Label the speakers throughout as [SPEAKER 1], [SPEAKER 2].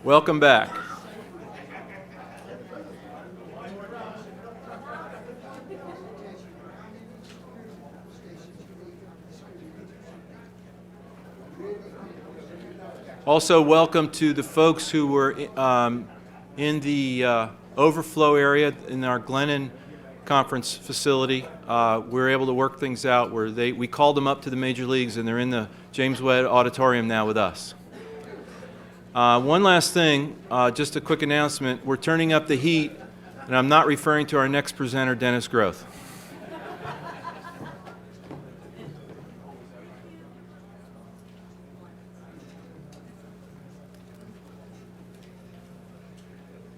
[SPEAKER 1] Welcome back. Also, welcome to the folks who were in the overflow area in our Glennon conference facility. We were able to work things out where we called them up to the major leagues, and they're in the James Webb Auditorium now with us. One last thing, just a quick announcement. We're turning up the heat, and I'm not referring to our next presenter, Dennis Groth.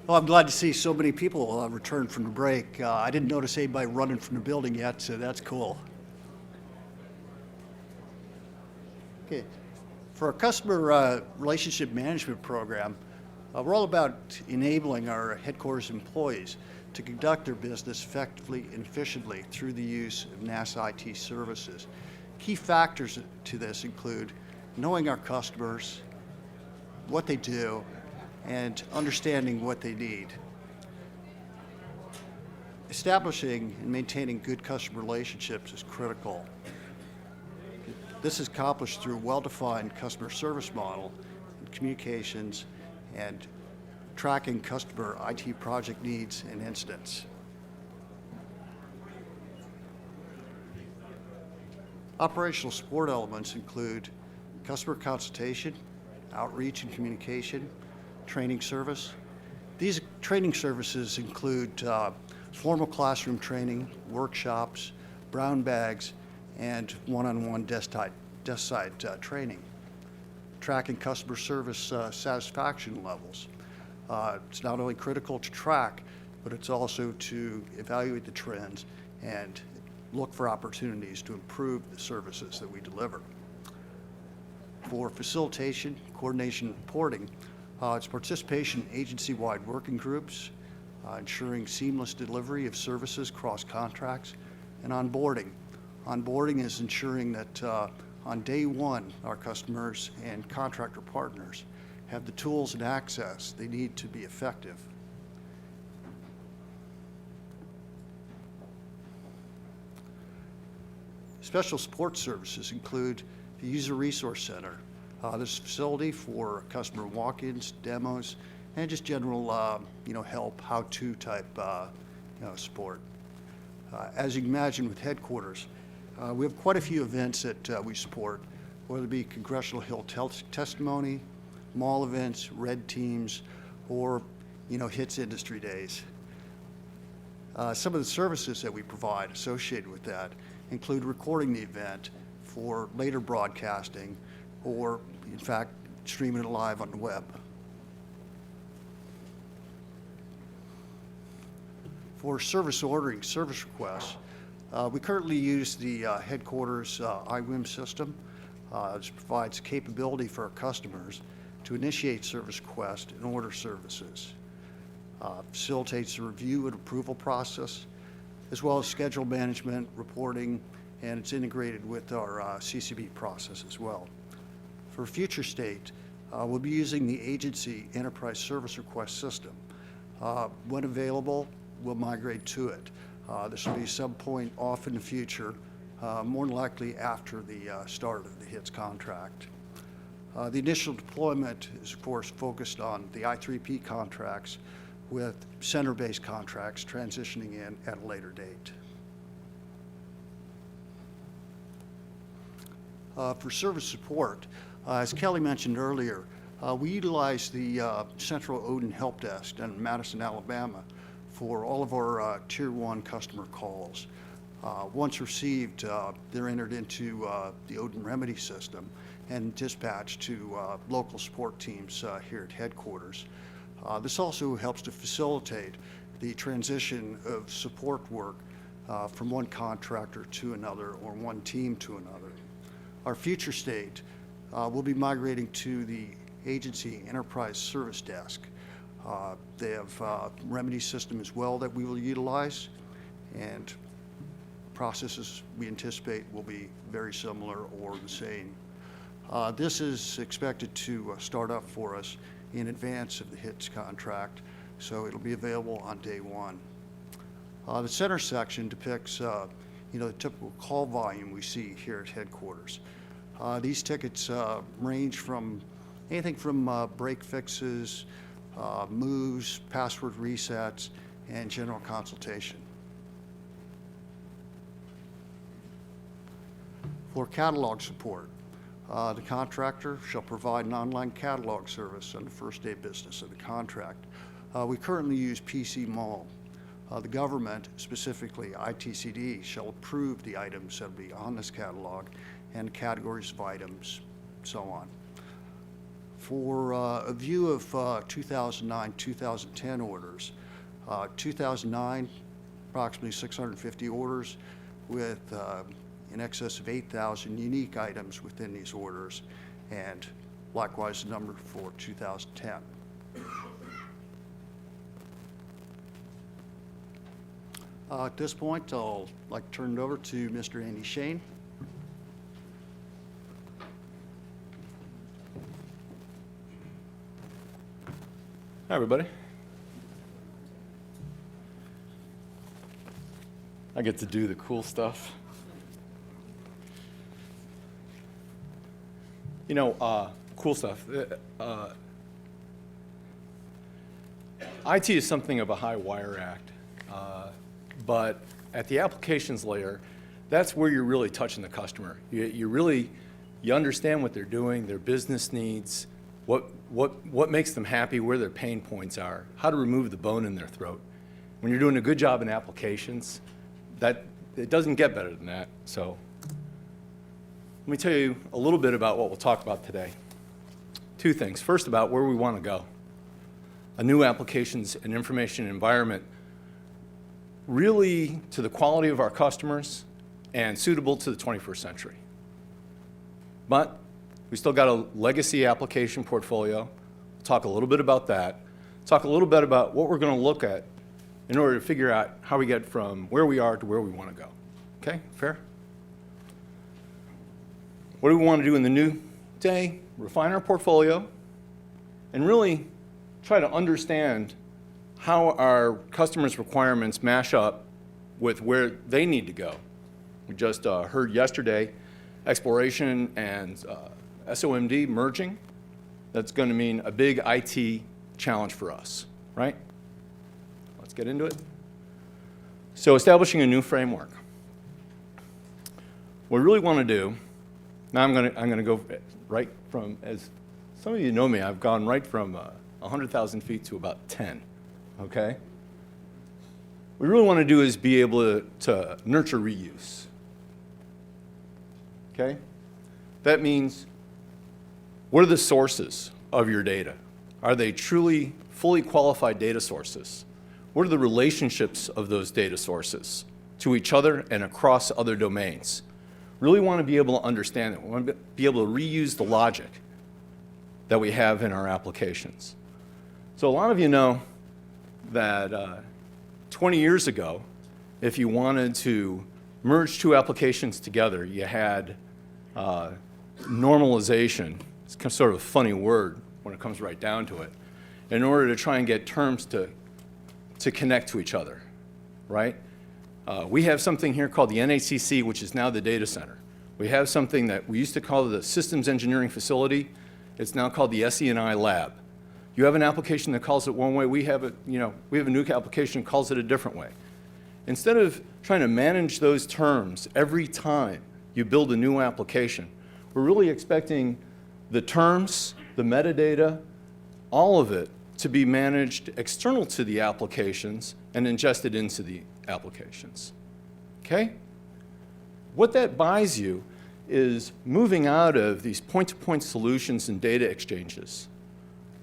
[SPEAKER 2] Well, I'm glad to see so many people return from the break. I didn't notice anybody running from the building yet, so that's cool. Okay. For our customer relationship management program, we're all about enabling our headquarters employees to conduct their business effectively and efficiently through the use of NASA IT services. Key factors to this include knowing our customers, what they do, and understanding what they need. Establishing and maintaining good customer relationships is critical. This is accomplished through a well-defined customer service model, and communications, and tracking customer IT project needs and incidents. Operational support elements include customer consultation, outreach and communication, training service. These training services include formal classroom training, workshops, brown bags, and one-on-one desk side training. Tracking customer service satisfaction levels. It's not only critical to track, but it's also to evaluate the trends and look for opportunities to improve the services that we deliver. For facilitation, coordination, and reporting, it's participation in agency-wide working groups, ensuring seamless delivery of services across contracts, and onboarding. Onboarding is ensuring that on day one, our customers and contractor partners have the tools and access they need to be effective. Special support services include the User Resource Center. This is a facility for customer walk-ins, demos, and just general help, how-to type support. As you can imagine with headquarters, we have quite a few events that we support, whether it be Congressional Hill testimony, mall events, red teams, or HITSS industry days. Some of the services that we provide associated with that include recording the event for later broadcasting, or in fact streaming it live on the web. For service ordering, service requests, we currently use the headquarters IWIM system. This provides capability for our customers to initiate service requests and order services. Facilitates the review and approval process, as well as schedule management, reporting, and it's integrated with our CCB process as well. For future state, we'll be using the agency enterprise service request system. When available, we'll migrate to it. This will be some point off in the future, more than likely after the start of the HITSS contract. The initial deployment is, of course, focused on the I3P contracts, with center-based contracts transitioning in at a later date. For service support, as Kelly mentioned earlier, we utilize the Central Odin Help Desk in Madison, Alabama for all of our Tier 1 customer calls. Once received, they're entered into the Odin Remedy system and dispatched to local support teams here at headquarters. This also helps to facilitate the transition of support work from one contractor to another or one team to another. Our future state will be migrating to the agency enterprise service desk. They have a remedy system as well that we will utilize, and processes we anticipate will be very similar or the same. This is expected to start up for us in advance of the HITSS contract, so it'll be available on day one. The center section depicts the typical call volume we see here at headquarters. These tickets range from anything from break fixes, moves, password resets, and general consultation. For catalog support, the contractor shall provide an online catalog service on the first day of business of the contract. We currently use PC Mall. The government, specifically ITCD, shall approve the items that will be on this catalog and categories of items, so on. For a view of 2009-2010 orders, 2009, approximately 650 orders with in excess of 8,000 unique items within these orders, and likewise the number for 2010. At this point, I'll like to turn it over to Mr. Andy Shane.
[SPEAKER 3] Hi, everybody. I get to do the cool stuff. You know, cool stuff. IT is something of a high wire act, but at the applications layer, that's where you're really touching the customer. You understand what they're doing, their business needs, what makes them happy, where their pain points are, how to remove the bone in their throat. When you're doing a good job in applications, it doesn't get better than that. So let me tell you a little bit about what we'll talk about today. Two things. First, about where we want to go. A new applications and information environment really to the quality of our customers and suitable to the 21st century. But we still got a legacy application portfolio. We'll talk a little bit about that. Talk a little bit about what we're going to look at in order to figure out how we get from where we are to where we want to go. Okay, fair? What do we want to do in the new day? Refine our portfolio and really try to understand how our customers' requirements mash up with where they need to go. We just heard yesterday exploration and SOMD merging. That's going to mean a big IT challenge for us, right? Let's get into it. So establishing a new framework. What we really want to do, now I'm going to go right from, as some of you know me, I've gone right from 100,000 feet to about 10, okay? What we really want to do is be able to nurture reuse, okay? That means, what are the sources of your data? Are they truly fully qualified data sources? What are the relationships of those data sources to each other and across other domains? Really want to be able to understand it. We want to be able to reuse the logic that we have in our applications. So a lot of you know that 20 years ago, if you wanted to merge two applications together, you had normalization. It's kind of sort of a funny word when it comes right down to it, in order to try and get terms to connect to each other, right? We have something here called the NHCC, which is now the data center. We have something that we used to call the Systems Engineering Facility. It's now called the SE&I Lab. You have an application that calls it one way. We have a new application that calls it a different way. Instead of trying to manage those terms every time you build a new application, we're really expecting the terms, the metadata, all of it to be managed external to the applications and ingested into the applications, okay? What that buys you is moving out of these point-to-point solutions and data exchanges.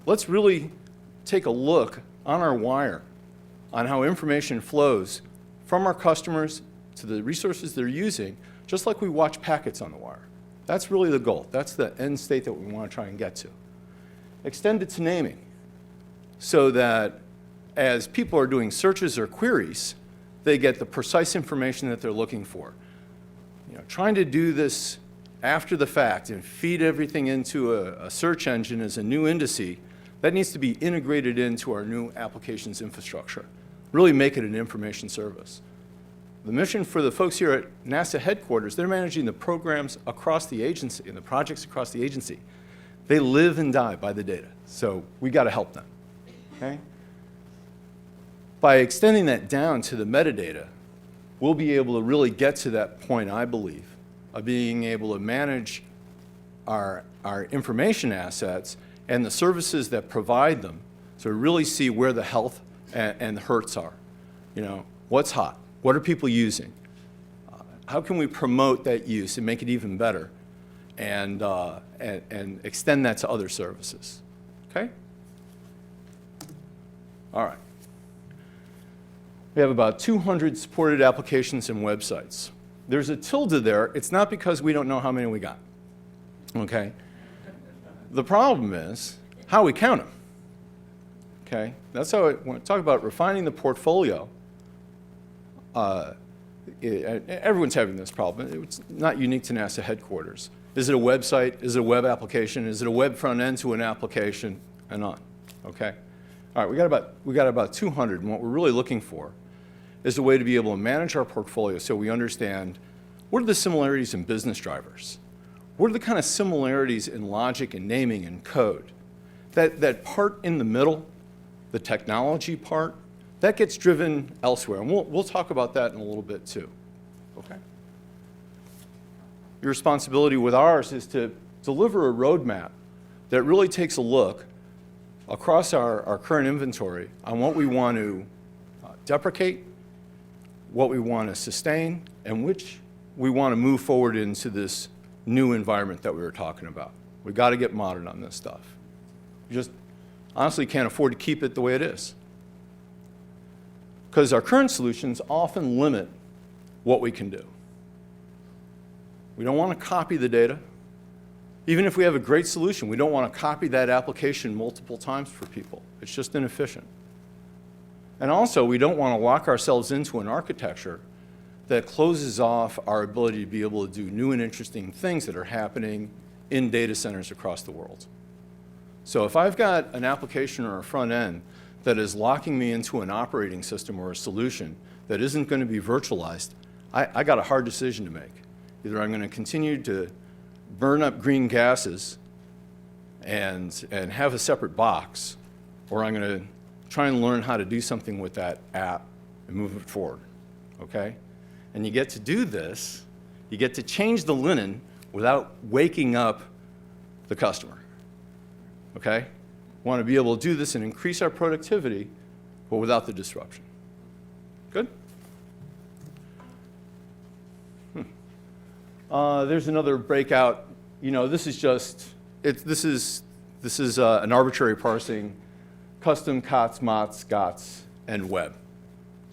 [SPEAKER 3] Let's really take a look on our wire on how information flows from our customers to the resources they're using, just like we watch packets on the wire. That's really the goal. That's the end state that we want to try and get to. Extend it to naming so that as people are doing searches or queries, they get the precise information that they're looking for. Trying to do this after the fact and feed everything into a search engine as a new indice That needs to be integrated into our new applications infrastructure. Really make it an information service. The mission for the folks here at NASA headquarters, they're managing the programs across the agency and the projects across the agency. They live and die by the data, so we got to help them, okay? By extending that down to the metadata, we'll be able to really get to that point, I believe, of being able to manage our information assets and the services that provide them, so we really see where the health and the hurts are. You know, what's hot? What are people using? How can we promote that use and make it even better and extend that to other services? Okay? All right. We have about 200 supported applications and websites. There's a tilde there. It's not because we don't know how many we got. Okay? The problem is how we count them. Okay? That's how when I talk about refining the portfolio. Everyone's having this problem. It's not unique to NASA headquarters. Is it a website? Is it a web application? Is it a web front end to an application? And on. Okay? All right, we got about 200, and what we're really looking for is a way to be able to manage our portfolio so we understand what are the similarities in business drivers? What are the kind of similarities in logic and naming and code? That part in the middle, the technology part, that gets driven elsewhere, and we'll talk about that in a little bit too, okay? Your responsibility with ours is to deliver a roadmap that really takes a look across our current inventory on what we want to deprecate, what we want to sustain, and which we want to move forward into this new environment that we were talking about. We've got to get modern on this stuff. We just honestly can't afford to keep it the way it is. Because our current solutions often limit what we can do. We don't want to copy the data. Even if we have a great solution, we don't want to copy that application multiple times for people. It's just inefficient. And also, we don't want to lock ourselves into an architecture that closes off our ability to be able to do new and interesting things that are happening in data centers across the world. So if I've got an application or a front end that is locking me into an operating system or a solution that isn't going to be virtualized, I got a hard decision to make. Either I'm going to continue to burn up green gases and have a separate box, or I'm going to try and learn how to do something with that app and move it forward, okay? And you get to do this, you get to change the linen without waking up the customer, okay? Want to be able to do this and increase our productivity, but without the disruption. Good? There's another breakout. You know, this is just, this is an arbitrary parsing, custom COTS, MOTS, GOTS, and web.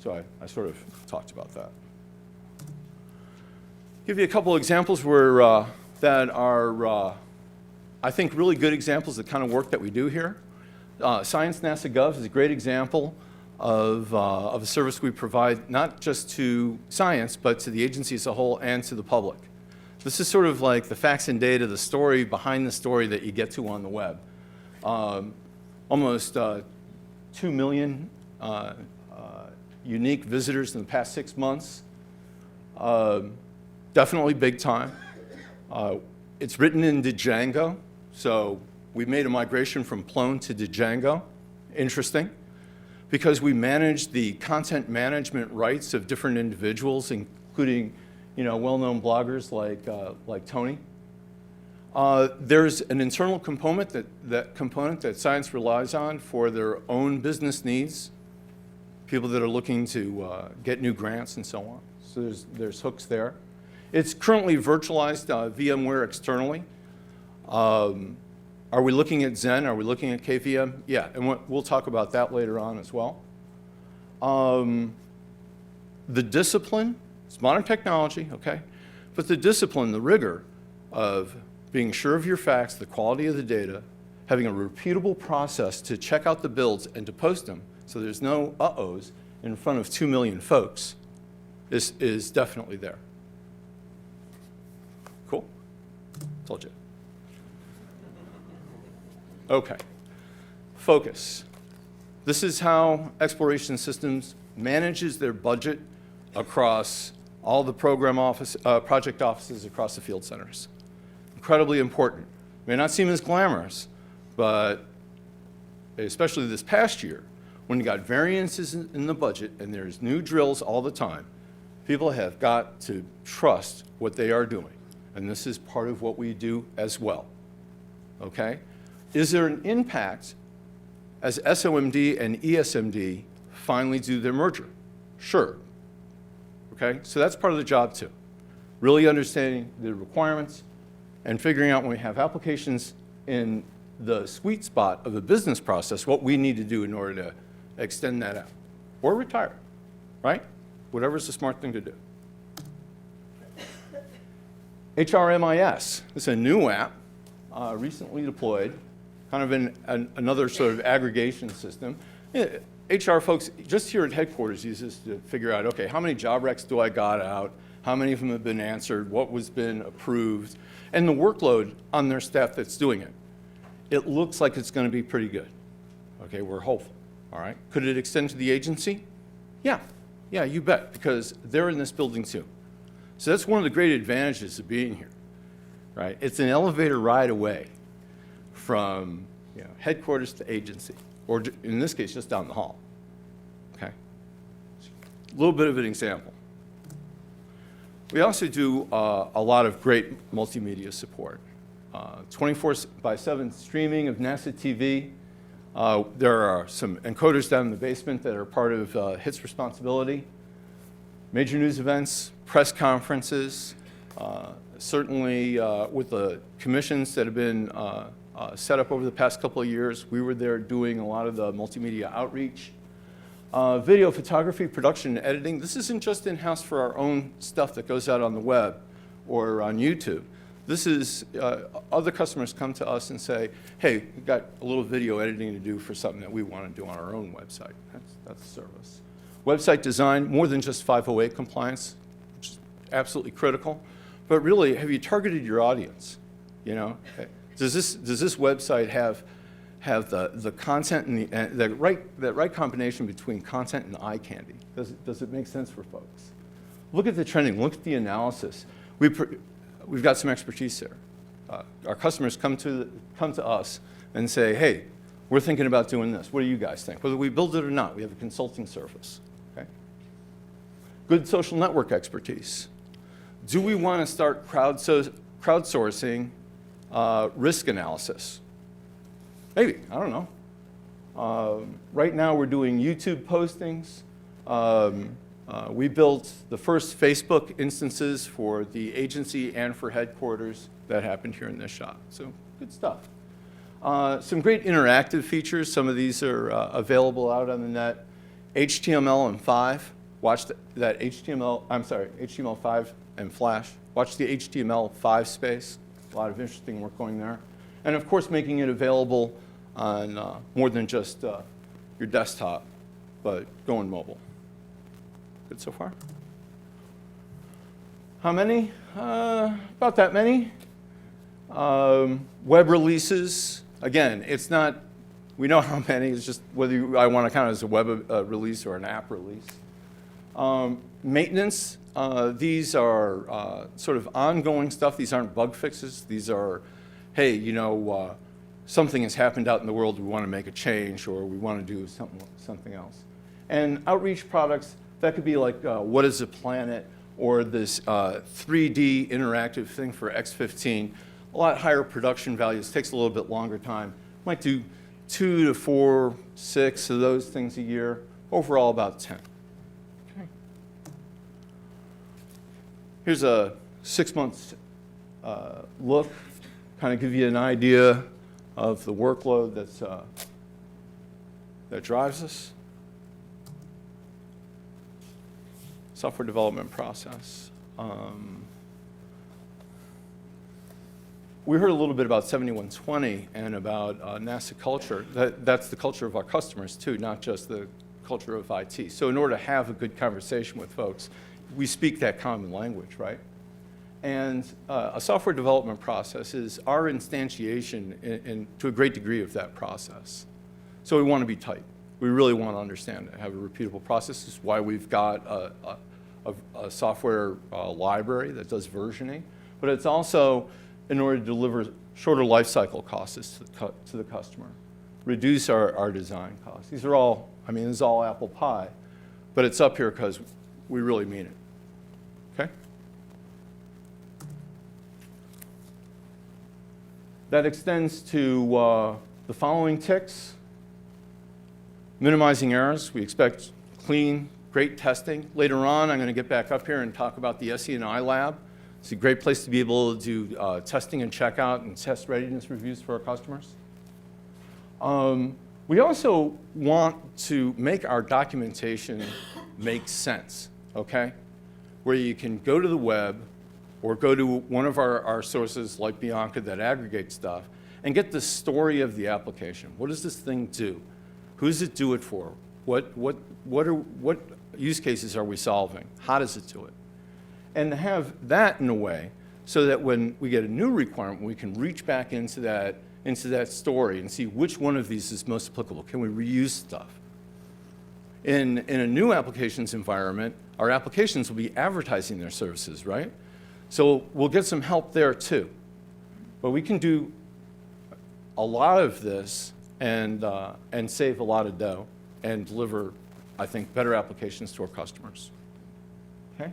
[SPEAKER 3] So I sort of talked about that. Give you a couple examples where that are, I think, really good examples of the kind of work that we do here. Science NASA Gov is a great example of a service we provide not just to science, but to the agency as a whole and to the public. This is sort of like the facts and data, the story behind the story that you get to on the web. Almost 2 million unique visitors in the past 6 months. Definitely big time. It's written in Django, so we made a migration from Plone to Django. Interesting, because we manage the content management rights of different individuals, including, you know, well-known bloggers like Tony. There's an internal component that science relies on for their own business needs, people that are looking to get new grants and so on. So there's hooks there. It's currently virtualized VMware externally. Are we looking at Xen? Are we looking at KVM? Yeah, and we'll talk about that later on as well. The discipline, it's modern technology, okay? But the discipline, the rigor of being sure of your facts, the quality of the data, having a repeatable process to check out the builds and to post them so there's no uh-ohs in front of 2 million folks is definitely there. Cool? Told you. Okay. focus. This is how Exploration Systems manages their budget across all the project offices across the field centers. Incredibly important. May not seem as glamorous, but especially this past year, when you got variances in the budget and there's new drills all the time, people have got to trust what they are doing. And this is part of what we do as well. Okay? Is there an impact as SOMD and ESMD finally do their merger? Sure. Okay? So that's part of the job too. Really understanding the requirements and figuring out when we have applications in the sweet spot of the business process, what we need to do in order to extend that out. Or retire, right? Whatever's the smart thing to do. HRMIS is a new app, recently deployed, kind of another sort of aggregation system. HR folks just here at headquarters use this to figure out, okay, how many job recs do I got out? How many of them have been answered? What was been approved? And the workload on their staff that's doing it. It looks like it's going to be pretty good. Okay, we're hopeful. All right. Could it extend to the agency? Yeah. Yeah, you bet, because they're in this building too. So that's one of the great advantages of being here, right? It's an elevator ride away from headquarters to agency, or in this case, just down the hall. Okay. A little bit of an example. We also do a lot of great multimedia support. 24/7 streaming of NASA TV. There are some encoders down in the basement that are part of HITSS responsibility. Major news events, press conferences, certainly with the commissions that have been set up over the past couple of years, we were there doing a lot of the multimedia outreach. Video photography, production, and editing. This isn't just in-house for our own stuff that goes out on the web or on YouTube. This is, other customers come to us and say, hey, we've got a little video editing to do for something that we want to do on our own website. That's a service. Website design, more than just 508 compliance, which is absolutely critical. But really, have you targeted your audience? You know, does this website have the content and that right combination between content and eye candy? Does it make sense for folks? Look at the trending. Look at the analysis. We've got some expertise there. Our customers come to us and say, hey, we're thinking about doing this. What do you guys think? Whether we build it or not, we have a consulting service. Okay? Good social network expertise. Do we want to start crowdsourcing risk analysis? Maybe, I don't know. Right now we're doing YouTube postings. We built the first Facebook instances for the agency and for headquarters that happened here in this shop. So good stuff. Some great interactive features. Some of these are available out on the net. HTML5. Watch that HTML5 and Flash. Watch the HTML5 space. A lot of interesting work going there. And of course, making it available on more than just your desktop, but going mobile. Good so far? How many? About that many. Web releases. Again, it's not, we know how many, it's just whether I want to count it as a web release or an app release. Maintenance. These are sort of ongoing stuff. These aren't bug fixes. These are, hey, you know, something has happened out in the world, we want to make a change, or we want to do something else. And outreach products, that could be like What is a Planet, or this 3D interactive thing for X15. A lot higher production values, takes a little bit longer time. Might do 2 to 4, 6 of those things a year. Overall, about 10. Okay. Here's a 6 months look, kind of give you an idea of the workload that drives us. Software development process. We heard a little bit about 7120 and about NASA culture. That's the culture of our customers too, not just the culture of IT. So in order to have a good conversation with folks, we speak that common language, right? And a software development process is our instantiation to a great degree of that process. So we want to be tight. We really want to understand it, have a repeatable process. This is why we've got a software library that does versioning, but it's also in order to deliver shorter life cycle costs to the customer, reduce our design costs. These are all, I mean, this is all apple pie, but it's up here because we really mean it, okay? That extends to the following ticks. Minimizing errors. We expect clean, great testing. Later on, I'm going to get back up here and talk about the SE&I lab. It's a great place to be able to do testing and checkout and test readiness reviews for our customers. We also want to make our documentation make sense, okay? Where you can go to the web or go to one of our sources like Bianca that aggregates stuff and get the story of the application. What does this thing do? Who does it do it for? What use cases are we solving? How does it do it? And to have that in a way so that when we get a new requirement, we can reach back into that story and see which one of these is most applicable. Can we reuse stuff? In a new applications environment, our applications will be advertising their services, right? So we'll get some help there too. But we can do a lot of this and save a lot of dough and deliver, I think, better applications to our customers. Okay?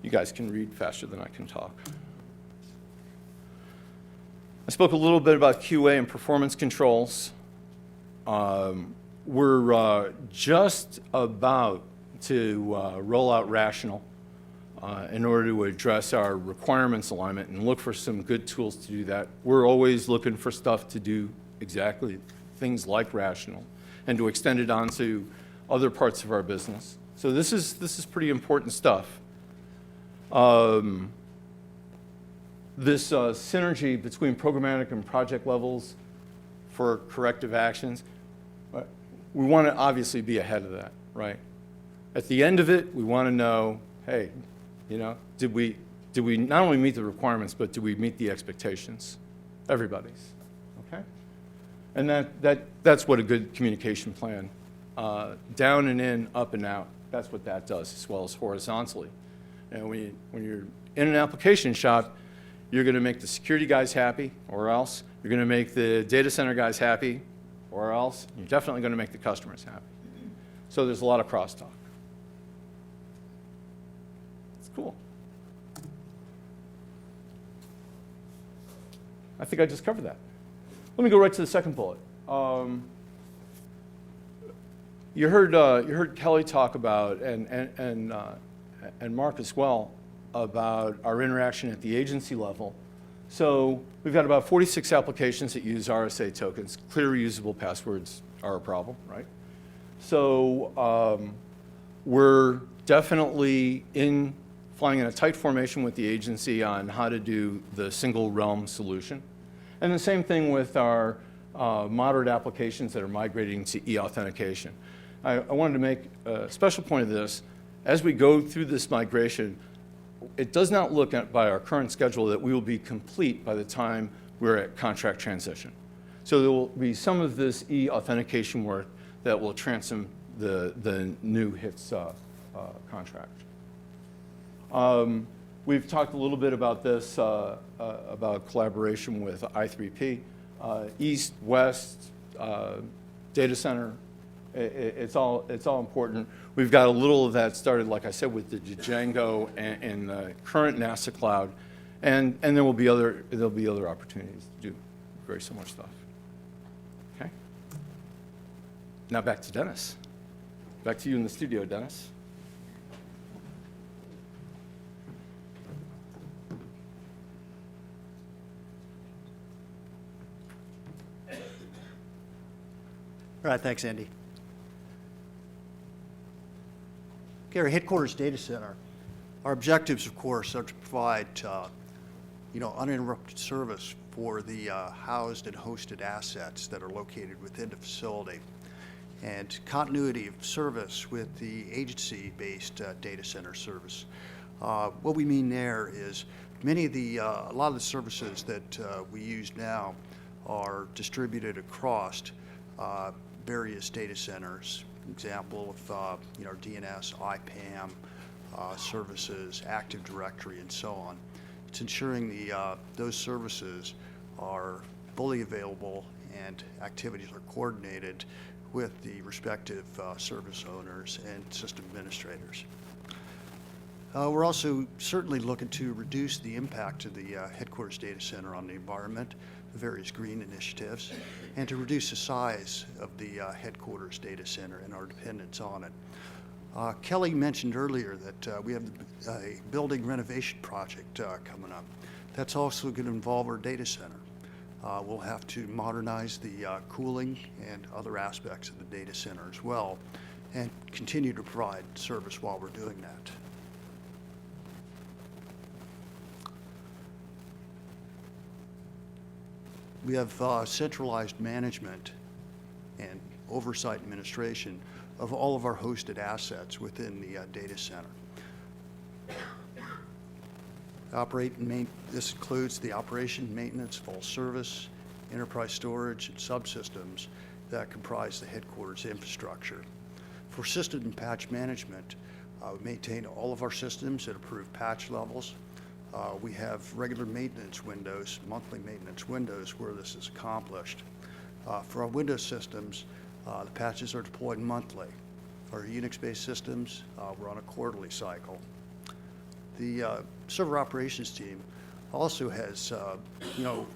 [SPEAKER 3] You guys can read faster than I can talk. I spoke a little bit about QA and performance controls. We're just about to roll out Rational in order to address our requirements alignment and look for some good tools to do that. We're always looking for stuff to do exactly things like Rational and to extend it onto other parts of our business. So this is pretty important stuff. This synergy between programmatic and project levels for corrective actions, we want to obviously be ahead of that, right? At the end of it, we want to know, hey, you know, did we not only meet the requirements, but did we meet the expectations? Everybody's, okay? And that's what a good communication plan, down and in, up and out, that's what that does, as well as horizontally. And when you're in an application shop, you're going to make the security guys happy, or else. You're going to make the data center guys happy, or else. You're definitely going to make the customers happy. So there's a lot of crosstalk. It's cool. I think I just covered that. Let me go right to the second bullet. You heard Kelly talk about, and Mark as well, about our interaction at the agency level. So we've got about 46 applications that use RSA tokens. Clear reusable passwords are a problem, right? So we're definitely flying in a tight formation with the agency on how to do the single realm solution. And the same thing with our moderate applications that are migrating to e-authentication. I wanted to make a special point of this. As we go through this migration, it does not look at by our current schedule that we will be complete by the time we're at contract transition. So there will be some of this e-authentication work that will transom the new HITSS contract. We've talked a little bit about this, about collaboration with I3P, East, West, data center. It's all important. We've got a little of that started, like I said, with the Django and the current NASA cloud, and there'll be other opportunities to do very similar stuff. Okay. Now back to Dennis. Back to you in the studio, Dennis.
[SPEAKER 2] All right, thanks, Andy. Okay, our headquarters data center. Our objectives, of course, are to provide, uninterrupted service for the housed and hosted assets that are located within the facility, and continuity of service with the agency-based data center service. What we mean there is a lot of the services that we use now are distributed across various data centers. Example of DNS, IPAM, services, Active Directory, and so on. It's ensuring those services are fully available and activities are coordinated with the respective service owners and system administrators. We're also certainly looking to reduce the impact of the headquarters data center on the environment, the various green initiatives, and to reduce the size of the headquarters data center and our dependence on it. Kelly mentioned earlier that we have a building renovation project coming up. That's also going to involve our data center. We'll have to modernize the cooling and other aspects of the data center as well, and continue to provide service while we're doing that. We have centralized management and oversight administration of all of our hosted assets within the data center. This includes the operation, maintenance, full service, enterprise storage, and subsystems that comprise the headquarters infrastructure. For system and patch management, we maintain all of our systems at approved patch levels. We have regular maintenance windows, monthly maintenance windows where this is accomplished. For our Windows systems, the patches are deployed monthly. For our Unix-based systems, we're on a quarterly cycle. The server operations team also has,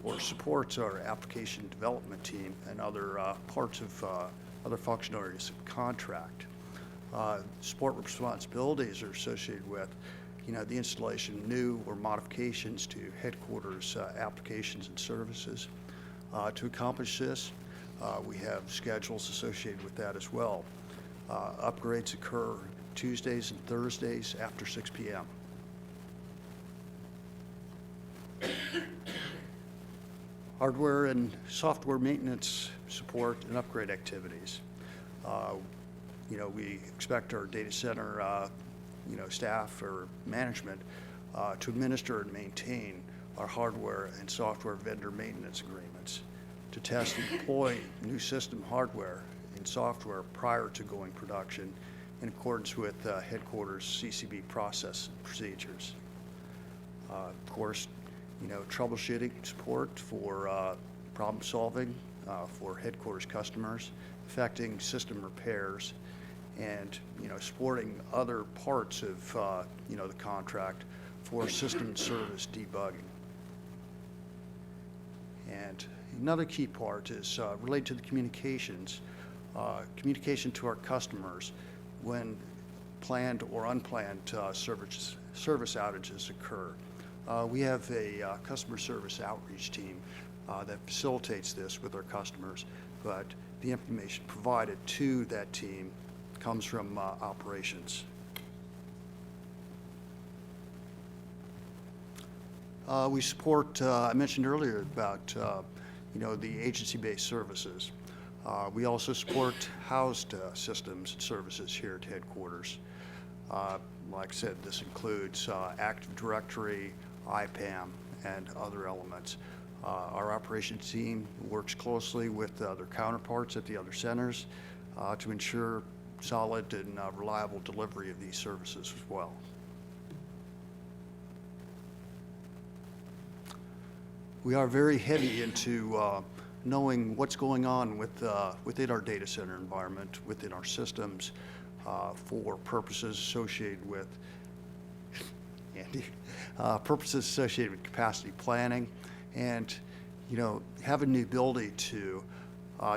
[SPEAKER 2] or supports our application development team and other parts of other functionaries of contract. Support responsibilities are associated with the installation of new or modifications to headquarters applications and services. To accomplish this, we have schedules associated with that as well. Upgrades occur Tuesdays and Thursdays after 6 p.m. Hardware and software maintenance support and upgrade activities. We expect our data center staff or management to administer and maintain our hardware and software vendor maintenance agreements, to test and deploy new system hardware and software prior to going production in accordance with headquarters CCB process and procedures. Of course, troubleshooting support for problem solving for headquarters customers, affecting system repairs, and supporting other parts of the contract for system service debugging. And another key part is related to the communications, communication to our customers when planned or unplanned service outages occur. We have a customer service outreach team that facilitates this with our customers, but the information provided to that team comes from operations. We support, I mentioned earlier about, the agency-based services. We also support housed systems and services here at headquarters. Like I said, this includes Active Directory, IPAM, and other elements. Our operations team works closely with their counterparts at the other centers to ensure solid and reliable delivery of these services as well. We are very heavy into knowing what's going on within our data center environment, within our systems, for purposes associated with capacity planning, and having the ability to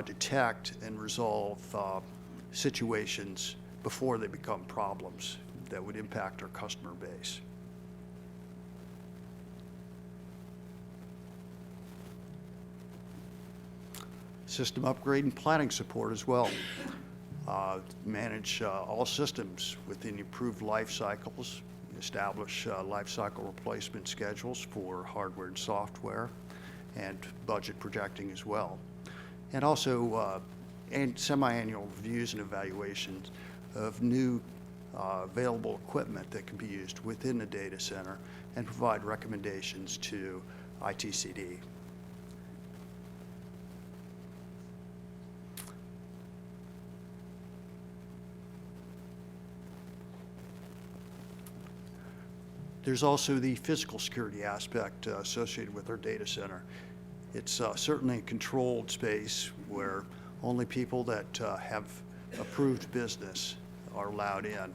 [SPEAKER 2] detect and resolve situations before they become problems that would impact our customer base. System upgrade and planning support as well. Manage all systems within approved life cycles, establish life cycle replacement schedules for hardware and software, and budget projecting as well. And also and semi-annual reviews and evaluations of new available equipment that can be used within the data center, and provide recommendations to ITCD. There's also the physical security aspect associated with our data center. It's certainly a controlled space where only people that have approved business are allowed in.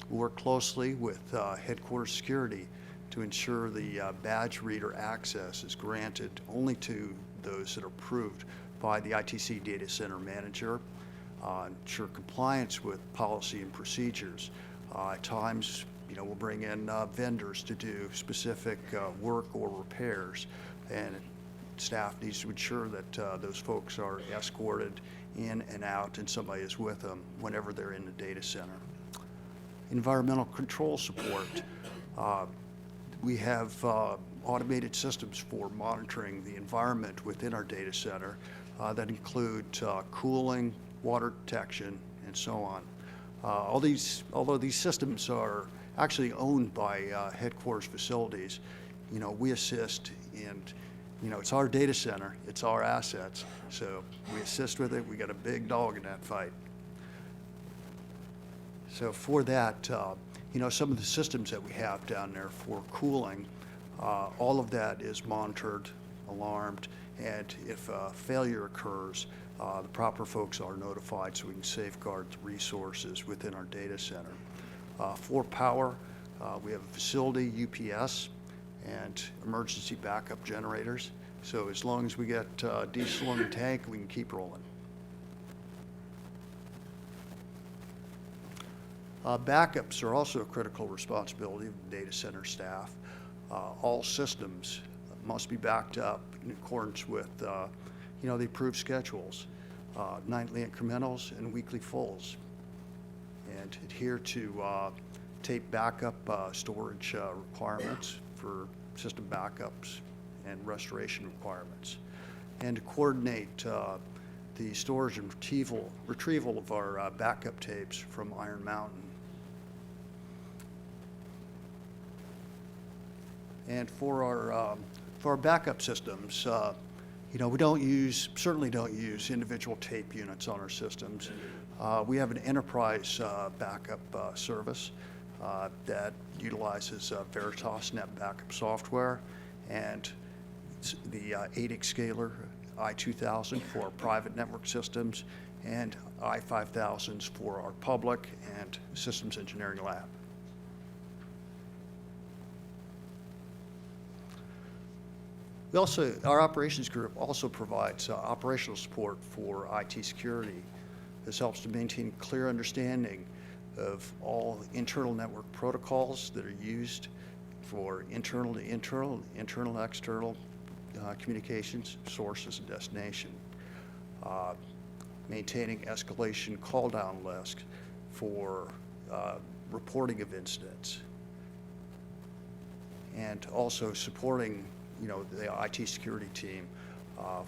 [SPEAKER 2] We work closely with headquarters security to ensure the badge reader access is granted only to those that are approved by the ITC data center manager. Ensure compliance with policy and procedures. At times, we'll bring in vendors to do specific work or repairs, and staff needs to ensure that those folks are escorted in and out and somebody is with them whenever they're in the data center. Environmental control support. We have automated systems for monitoring the environment within our data center that include cooling, water detection, and so on. Although these systems are actually owned by headquarters facilities, we assist, and it's our data center, it's our assets, so we assist with it. We got a big dog in that fight. So for that, some of the systems that we have down there for cooling, all of that is monitored, alarmed, and if a failure occurs, the proper folks are notified so we can safeguard the resources within our data center. For power, we have a facility UPS and emergency backup generators. So as long as we get diesel in the tank, we can keep rolling. Backups are also a critical responsibility of the data center staff. All systems must be backed up in accordance with the approved schedules, nightly incrementals and weekly fulls, and adhere to tape backup storage requirements for system backups and restoration requirements, and to coordinate the storage and retrieval of our backup tapes from Iron Mountain. And for our backup systems, we certainly don't use individual tape units on our systems. We have an enterprise backup service that utilizes Veritas Net backup software and the ADIC scaler I2000 for our private network systems and I5000s for our public and systems engineering lab. Our operations group also provides operational support for IT security. This helps to maintain clear understanding of all internal network protocols that are used for internal to internal, internal to external communications, sources, and destination. Maintaining escalation call down lists for reporting of incidents, and also supporting the IT security team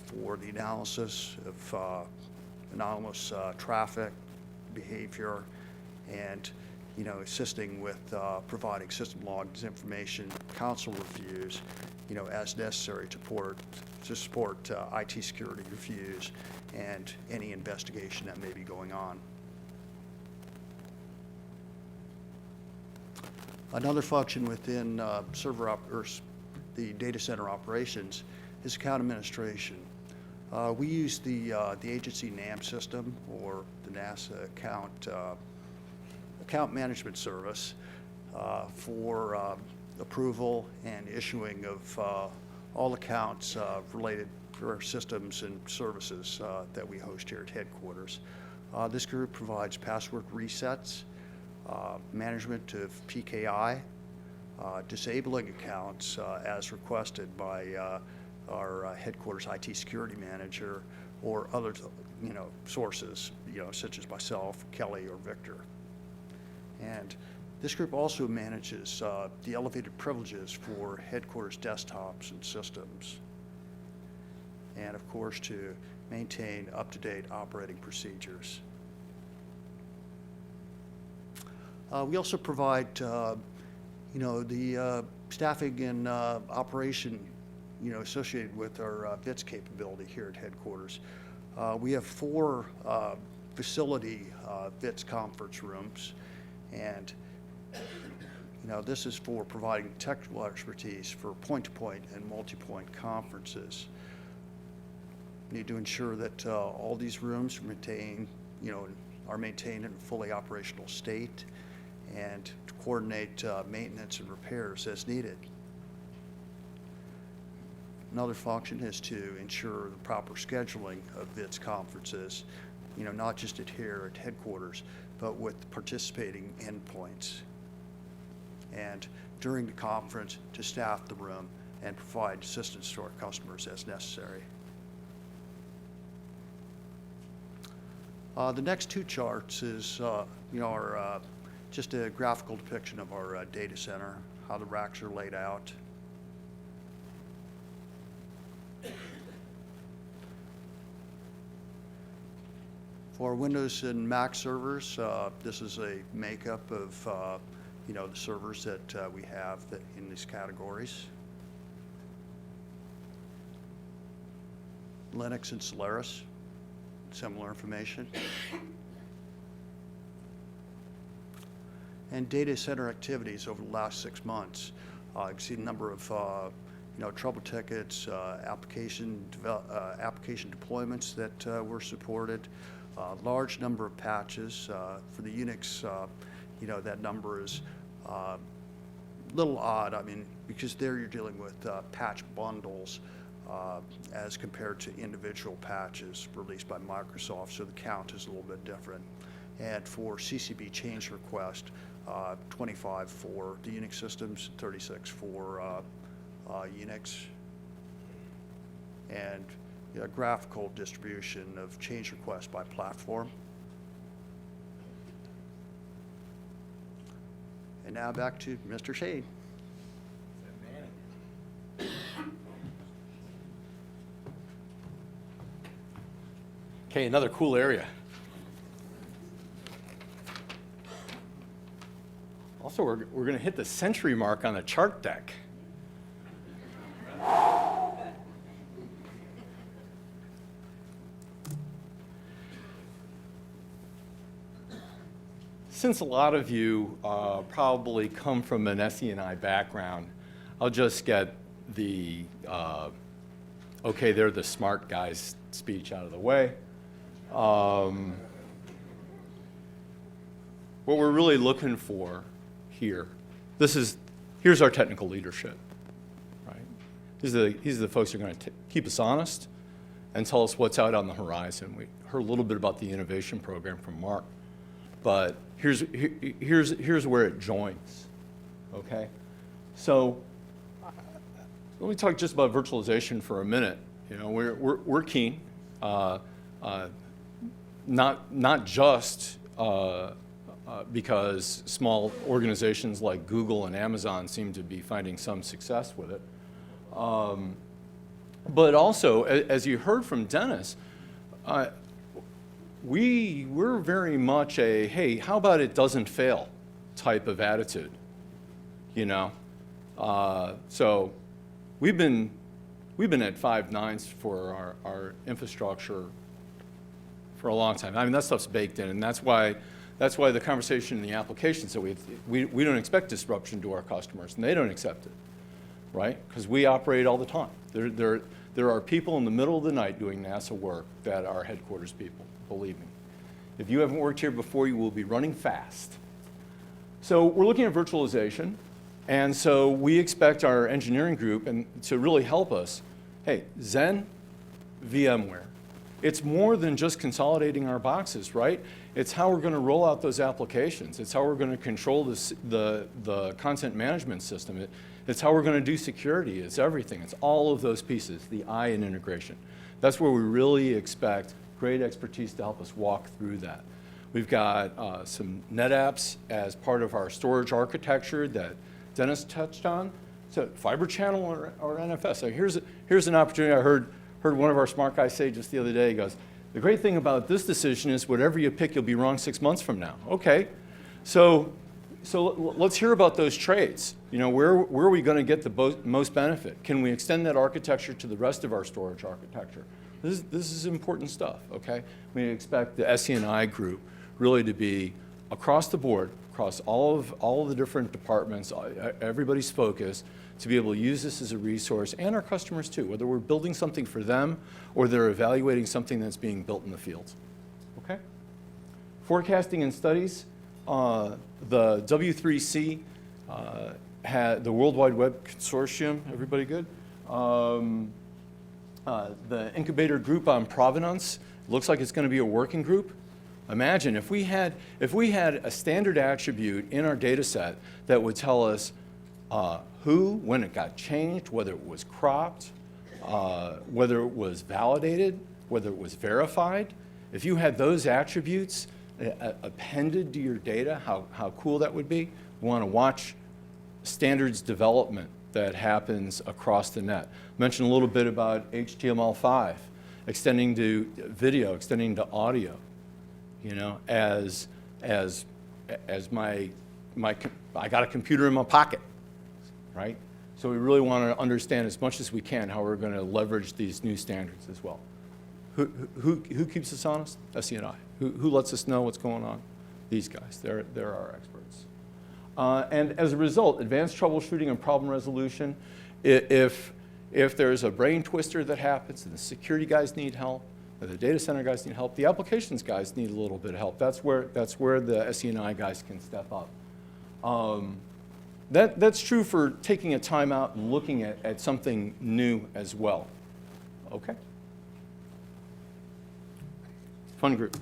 [SPEAKER 2] for the analysis of anomalous traffic behavior, and assisting with providing system logs, information, console reviews, as necessary to support IT security reviews and any investigation that may be going on. Another function within the data center operations is account administration. We use the agency NAM system, or the NASA account management service, for approval and issuing of all accounts related to our systems and services that we host here at headquarters. This group provides password resets, management of PKI, disabling accounts as requested by our headquarters IT security manager or other sources, such as myself, Kelly, or Victor. And this group also manages the elevated privileges for headquarters desktops and systems, and of course to maintain up-to-date operating procedures. We also provide the staffing and operation associated with our HITSS capability here at headquarters. We have 4 facility HITSS conference rooms, and This is for providing technical expertise for point-to-point and multi-point conferences. Need to ensure that all these rooms are maintained in a fully operational state, and to coordinate maintenance and repairs as needed. Another function is to ensure the proper scheduling of HITSS conferences, not just here at headquarters, but with participating endpoints. And during the conference, to staff the room and provide assistance to our customers as necessary. The next two charts is, just a graphical depiction of our data center, how the racks are laid out. For Windows and Mac servers, this is a makeup of the servers that we have in these categories. Linux and Solaris, similar information. And data center activities over the last 6 months. You can see the number of trouble tickets, application deployments that were supported. Large number of patches. For the Unix, that number is a little odd. Because there you're dealing with patch bundles as compared to individual patches released by Microsoft, so the count is a little bit different. And for CCB change request, 25 for the Unix systems, 36 for Unix. And a graphical distribution of change requests by platform. And now back to Mr. Shade.
[SPEAKER 3] Okay, another cool area. Also, we're going to hit the century mark on the chart deck. Since a lot of you probably come from an SE&I background, I'll just get the, okay, they're the smart guys speech out of the way. What we're really looking for here, here's our technical leadership, right? These are the folks who are going to keep us honest and tell us what's out on the horizon. We heard a little bit about the innovation program from Mark, but here's where it joins, okay? So let me talk just about virtualization for a minute. We're keen, not just because small organizations like Google and Amazon seem to be finding some success with it, but also, as you heard from Dennis, we're very much a, hey, how about it doesn't fail type of attitude, So we've been at 5 nines for our infrastructure for a long time. That stuff's baked in, and that's why the conversation in the application, so we don't expect disruption to our customers, and they don't accept it, right? Because we operate all the time. There are people in the middle of the night doing NASA work that are headquarters people, believe me. If you haven't worked here before, you will be running fast. So we're looking at virtualization, and so we expect our engineering group to really help us. Hey, Zen, VMware. It's more than just consolidating our boxes, right? It's how we're going to roll out those applications. It's how we're going to control the content management system. It's how we're going to do security. It's everything. It's all of those pieces, the I in integration. That's where we really expect great expertise to help us walk through that. We've got some NetApps as part of our storage architecture that Dennis touched on. So fiber channel or NFS. So here's an opportunity. I heard one of our smart guys say just the other day, he goes, the great thing about this decision is whatever you pick, you'll be wrong 6 months from now. Okay, so let's hear about those trades. Where are we going to get the most benefit? Can we extend that architecture to the rest of our storage architecture? This is important stuff, okay? We expect the SE&I group really to be across the board, across all of the different departments, everybody's focus, to be able to use this as a resource, and our customers too, whether we're building something for them or they're evaluating something that's being built in the field. Okay? Forecasting and studies, the W3C, had the World Wide Web Consortium, everybody good? The incubator group on provenance, looks like it's going to be a working group. Imagine if we had a standard attribute in our data set that would tell us who, when it got changed, whether it was cropped, whether it was validated, whether it was verified. If you had those attributes appended to your data, how cool that would be. We want to watch standards development that happens across the net. Mentioned a little bit about HTML5, extending to video, extending to audio. You know, as I got a computer in my pocket, right? So we really want to understand as much as we can how we're going to leverage these new standards as well. Who keeps us honest? SE&I. Who lets us know what's going on? These guys. They're our experts. And as a result, advanced troubleshooting and problem resolution. If there's a brain twister that happens and the security guys need help, or the data center guys need help, the applications guys need a little bit of help. That's where the SE&I guys can step up. That's true for taking a time out and looking at something new as well. Okay? Fun group.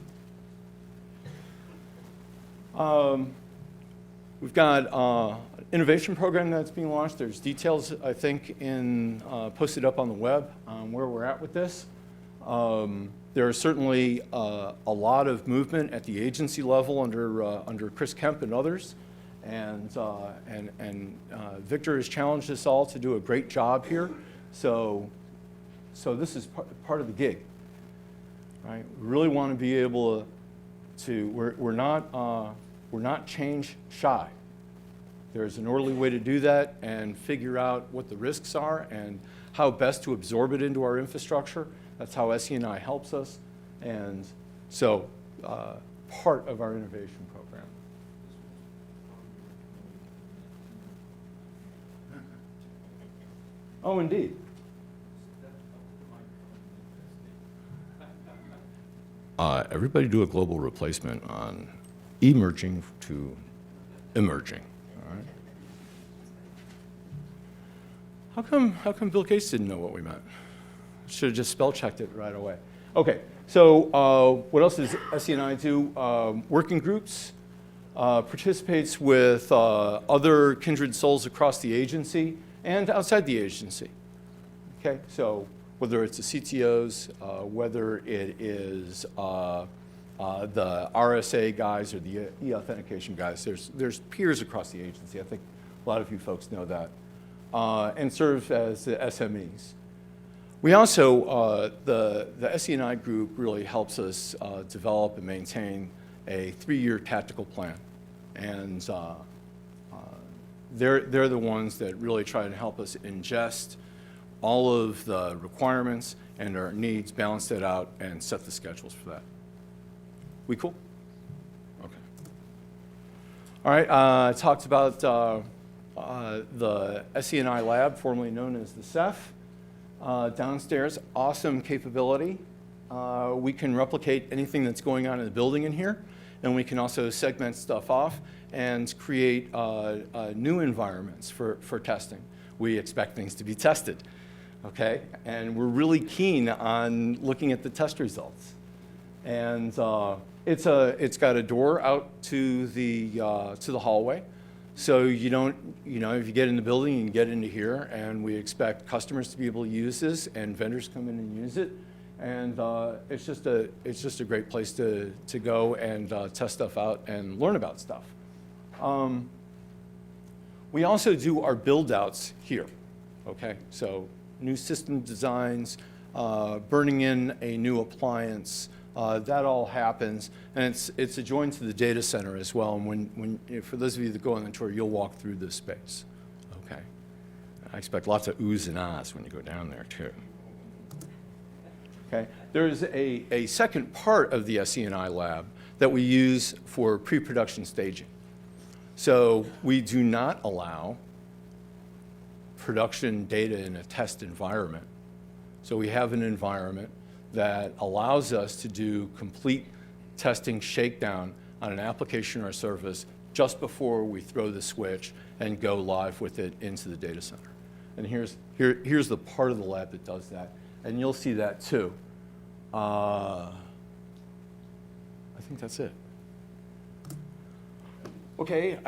[SPEAKER 3] We've got an innovation program that's being launched. There's details, I think, posted up on the web on where we're at with this. There is certainly a lot of movement at the agency level under Chris Kemp and others. And Victor has challenged us all to do a great job here. So this is part of the gig, right? We really want to be able to we're not change shy. There's an orderly way to do that and figure out what the risks are and how best to absorb it into our infrastructure. That's how SE&I helps us. And so part of our innovation program. Oh, indeed. Everybody do a global replacement on emerging to emerging. All right. How come Bill Gates didn't know what we meant? Should have just spell checked it right away. Okay. So what else does SE&I do? Working groups, participates with other kindred souls across the agency and outside the agency. Okay. So whether it's the CTOs, whether it is the RSA guys or the e-authentication guys, there's peers across the agency. I think a lot of you folks know that. And serve as the SMEs. We also, the SE&I group really helps us develop and maintain a 3-year tactical plan. And they're the ones that really try to help us ingest all of the requirements and our needs, balance that out, and set the schedules for that. We cool? Okay. All right, I talked about the SE&I lab, formerly known as the CEF. Downstairs, awesome capability. We can replicate anything that's going on in the building in here, and we can also segment stuff off and create new environments for testing. We expect things to be tested, okay? And we're really keen on looking at the test results. And it's got a door out to the hallway. So you don't, if you get in the building, you can get into here, and we expect customers to be able to use this, and vendors come in and use it, and it's just a great place to go and test stuff out and learn about stuff. We also do our build outs here, okay? So new system designs, burning in a new appliance. That all happens, and it's adjoined to the data center as well. And for those of you that go on the tour, you'll walk through this space. Okay, I expect lots of oohs and ahs when you go down there too. Okay, there's a second part of the SE&I lab that we use for pre-production staging. So we do not allow production data in a test environment. So we have an environment that allows us to do complete testing shakedown on an application or service just before we throw the switch and go live with it into the data center. And here's the part of the lab that does that. And you'll see that too. I think that's it. Okay,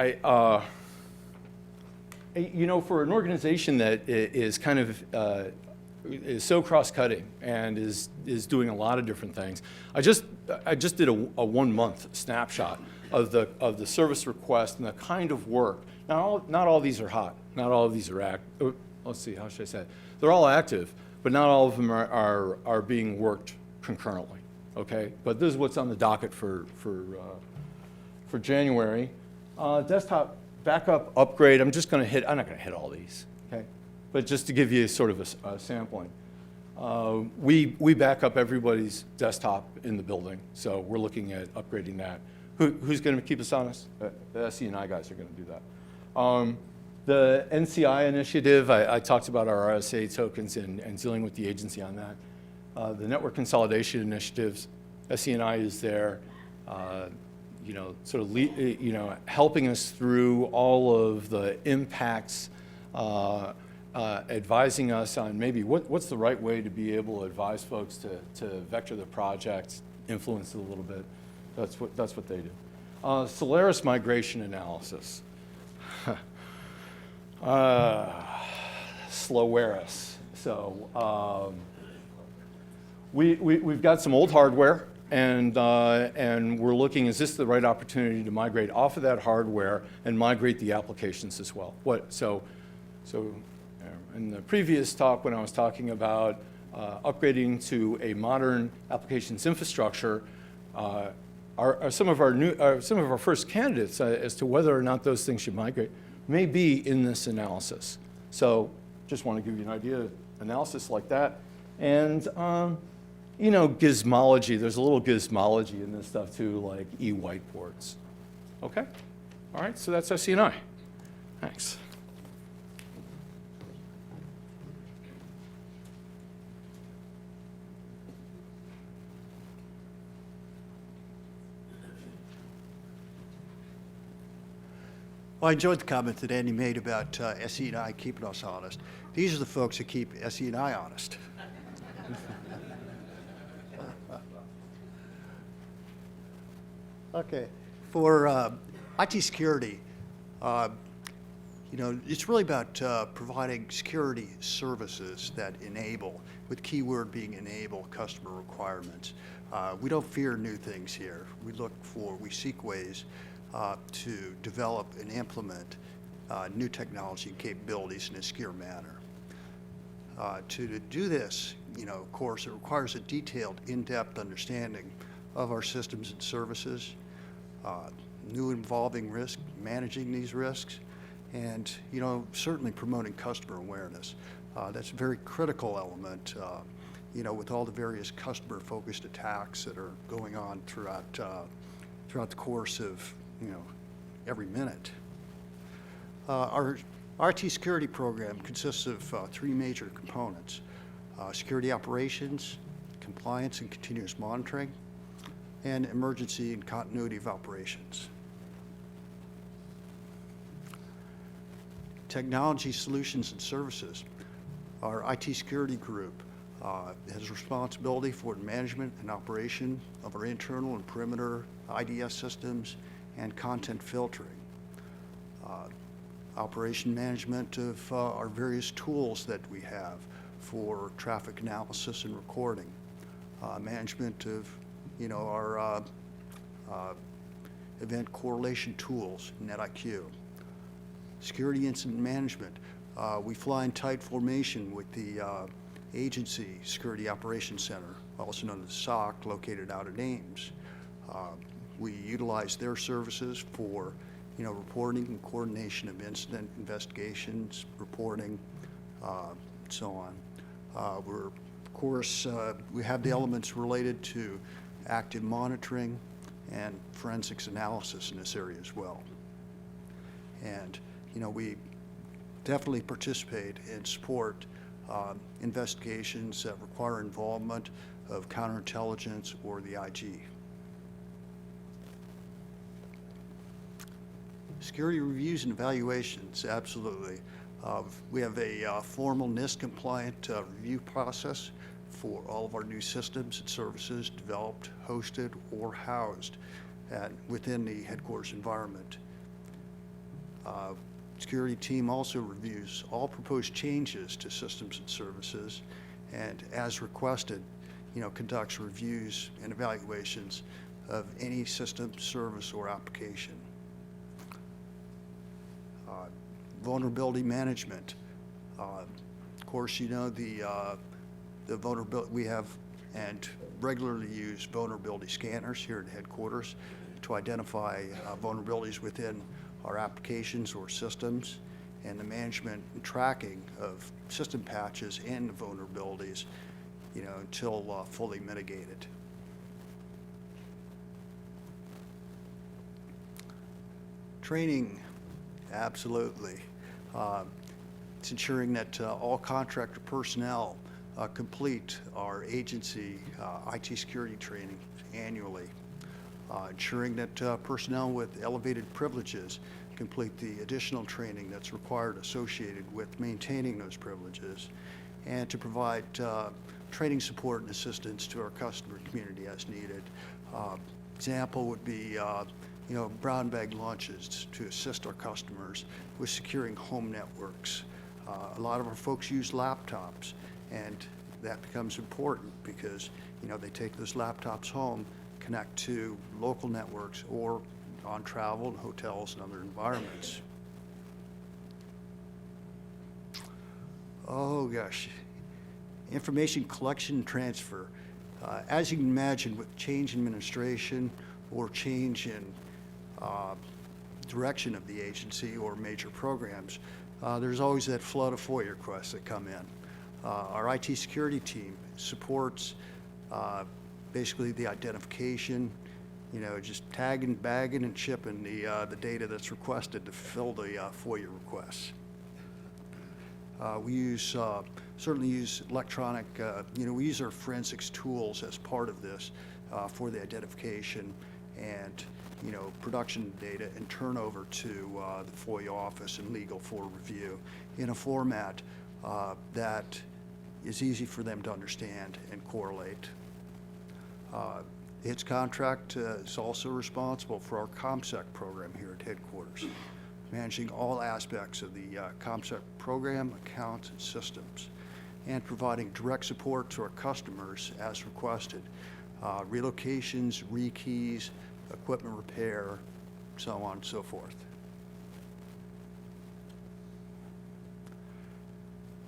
[SPEAKER 3] you know, for an organization that is kind of is so cross-cutting and is doing a lot of different things, I just did a 1-month snapshot of the service request and the kind of work. Now, not all these are hot. Not all of these are active. Let's see, how should I say it? They're all active, but not all of them are being worked concurrently. Okay, but this is what's on the docket for January. Desktop backup upgrade. I'm not going to hit all these. Okay, but just to give you sort of a sampling. We back up everybody's desktop in the building, so we're looking at upgrading that. Who's going to keep us honest? The SE&I guys are going to do that. The NCI initiative, I talked about our RSA tokens and dealing with the agency on that. The network consolidation initiatives, SE&I is there, you know, sort of you know, helping us through all of the impacts, advising us on maybe what's the right way to be able to advise folks to vector the project, influence it a little bit. That's what they do. Solaris migration analysis. Slowaris. So we've got some old hardware, and we're looking, is this the right opportunity to migrate off of that hardware and migrate the applications as well? So in the previous talk, when I was talking about upgrading to a modern applications infrastructure, some of our first candidates as to whether or not those things should migrate may be in this analysis. So just want to give you an idea of analysis like that. And you know, gizmology, there's a little gizmology in this stuff too, like e-whiteboards. Okay? All right, so that's SE&I. Thanks.
[SPEAKER 2] Well, I enjoyed the comment that Andy made about SE&I keeping us honest. These are the folks that keep SE&I honest. Okay, for IT security, you know, it's really about providing security services that enable, with keyword being enable, customer requirements. We don't fear new things here. We seek ways to develop and implement new technology and capabilities in a secure manner. To do this, you know, of course, it requires a detailed, in-depth understanding of our systems and services, new involving risk, managing these risks, and, you know, certainly promoting customer awareness. That's a very critical element, you know, with all the various customer-focused attacks that are going on throughout the course of, you know, every minute. Our IT security program consists of 3 major components: security operations, compliance and continuous monitoring, and emergency and continuity of operations. Technology solutions and services. Our IT security group has responsibility for the management and operation of our internal and perimeter IDS systems and content filtering. Operation management of our various tools that we have for traffic analysis and recording. Management of, you know, our event correlation tools, NetIQ. Security incident management. We fly in tight formation with the Agency Security Operations Center, also known as SOC, located out at Ames. We utilize their services for, you know, reporting and coordination of incident investigations, reporting, so on. Of course, we have the elements related to active monitoring and forensics analysis in this area as well. And, we definitely participate and support investigations that require involvement of counterintelligence or the IG. Security reviews and evaluations, absolutely. We have a formal NIST-compliant review process for all of our new systems and services developed, hosted, or housed within the headquarters environment. Security team also reviews all proposed changes to systems and services, and as requested, conducts reviews and evaluations of any system, service, or application. Vulnerability management. Of course, the vulnerability we have and regularly use vulnerability scanners here at headquarters to identify vulnerabilities within our applications or systems, and the management and tracking of system patches and vulnerabilities, until fully mitigated. Training, absolutely. It's ensuring that all contractor personnel complete our agency IT security training annually. Ensuring that personnel with elevated privileges complete the additional training that's required associated with maintaining those privileges, and to provide training support and assistance to our customer community as needed. Example would be brown bag launches to assist our customers with securing home networks. A lot of our folks use laptops, and that becomes important because they take those laptops home, connect to local networks or on travel and hotels and other environments. Oh gosh, information collection and transfer. As you can imagine, with change in administration or change in direction of the agency or major programs, there's always that flood of FOIA requests that come in. Our IT security team supports basically the identification, just tagging, bagging, and shipping the data that's requested to fill the FOIA requests. We certainly use electronic, we use our forensics tools as part of this for the identification and, production data and turnover to the FOIA office and legal for review in a format that is easy for them to understand and correlate. HITSS contract is also responsible for our ComSec program here at headquarters, managing all aspects of the ComSec program, accounts, and systems, and providing direct support to our customers as requested. Relocations, rekeys, equipment repair, so on and so forth.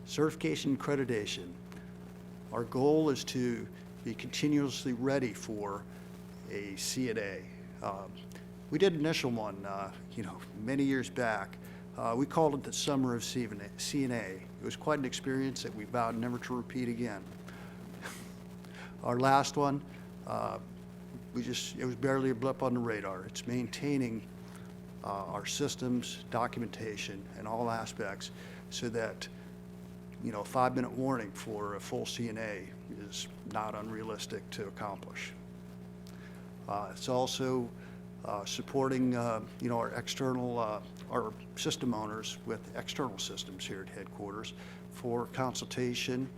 [SPEAKER 2] Certification and accreditation. Our goal is to be continuously ready for a CNA. We did an initial one, many years back. We called it the Summer of CNA. It was quite an experience that we vowed never to repeat again. Our last one, it was barely a blip on the radar. It's maintaining our systems, documentation, and all aspects so that a 5-minute warning for a full CNA is not unrealistic to accomplish. It's also supporting, our external, our system owners with external systems here at headquarters for consultation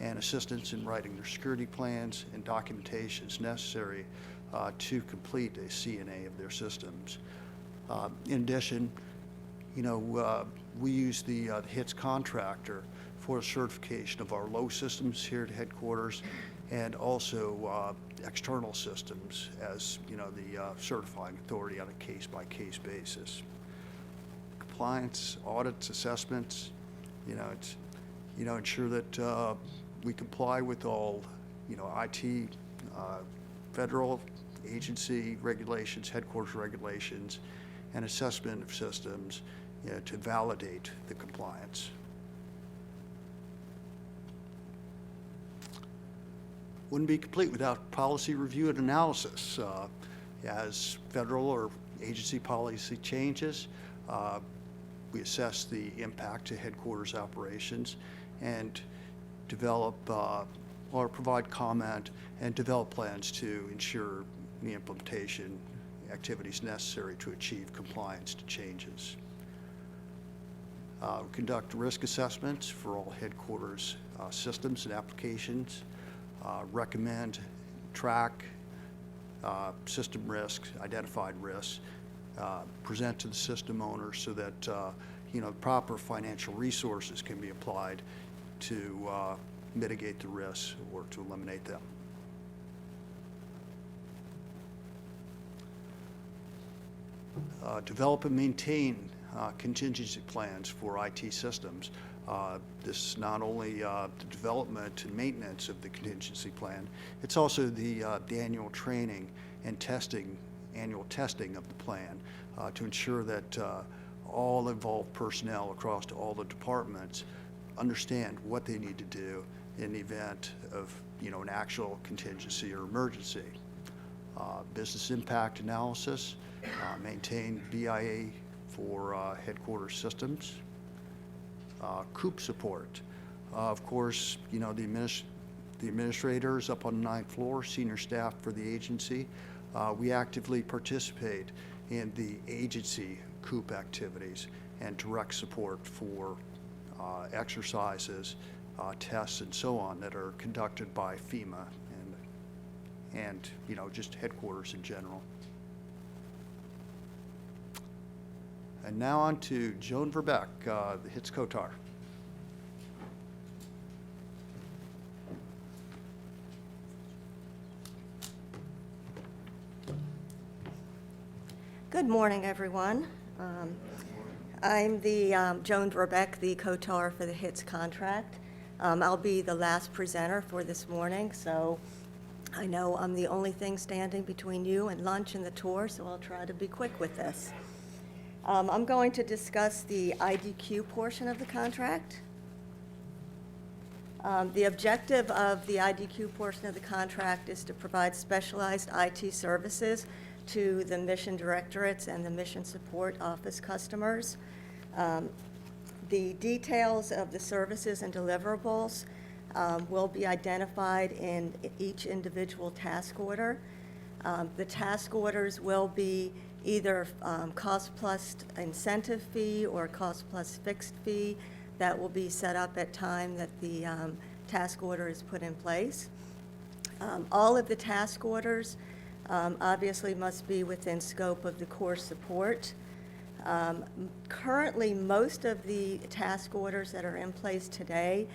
[SPEAKER 2] and assistance in writing their security plans and documentations necessary to complete a CNA of their systems. In addition, we use the HITSS contractor for certification of our low systems here at headquarters, and also external systems as the certifying authority on a case-by-case basis. Compliance, audits, assessments, ensure that we comply with all IT, federal agency regulations, headquarters regulations, and assessment of systems to validate the compliance. Wouldn't be complete without policy review and analysis. As federal or agency policy changes, We assess the impact to headquarters operations and develop or provide comment and develop plans to ensure the implementation activities necessary to achieve compliance to changes. We conduct risk assessments for all headquarters systems and applications, recommend, track system risks, identified risks, present to the system owner so that proper financial resources can be applied to mitigate the risks or to eliminate them. Develop and maintain contingency plans for IT systems. This is not only the development and maintenance of the contingency plan, it's also the annual training and annual testing of the plan to ensure that all involved personnel across all the departments understand what they need to do in the event of an actual contingency or emergency. Business impact analysis, maintain BIA for headquarters systems. COOP support. Of course, the administrators up on the 9th floor, senior staff for the agency, we actively participate in the agency COOP activities and direct support for exercises, tests, and so on that are conducted by FEMA and just headquarters in general. And now on to Joan Verbeck, the HITSS COTAR.
[SPEAKER 4] Good morning, everyone. I'm the Joan Verbeck, the COTAR for the HITSS contract. I'll be the last presenter for this morning, so I know I'm the only thing standing between you and lunch and the tour, so I'll try to be quick with this. I'm going to discuss the IDQ portion of the contract. The objective of the IDQ portion of the contract is to provide specialized IT services to the mission directorates and the mission support office customers. The details of the services and deliverables will be identified in each individual task order. The task orders will be either cost plus incentive fee or cost plus fixed fee that will be set up at time that the task order is put in place. All of the task orders obviously must be within scope of the core support. Currently, most of the task orders that are in place today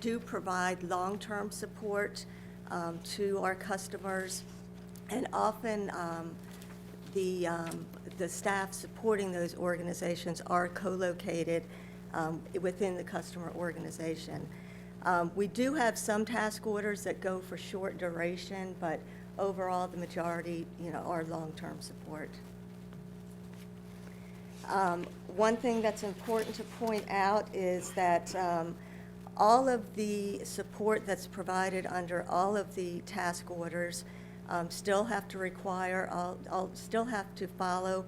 [SPEAKER 4] do provide long-term support to our customers, and often the staff supporting those organizations are co-located within the customer organization. We do have some task orders that go for short duration, but overall the majority are long-term support. One thing that's important to point out is that all of the support that's provided under all of the task orders still have to follow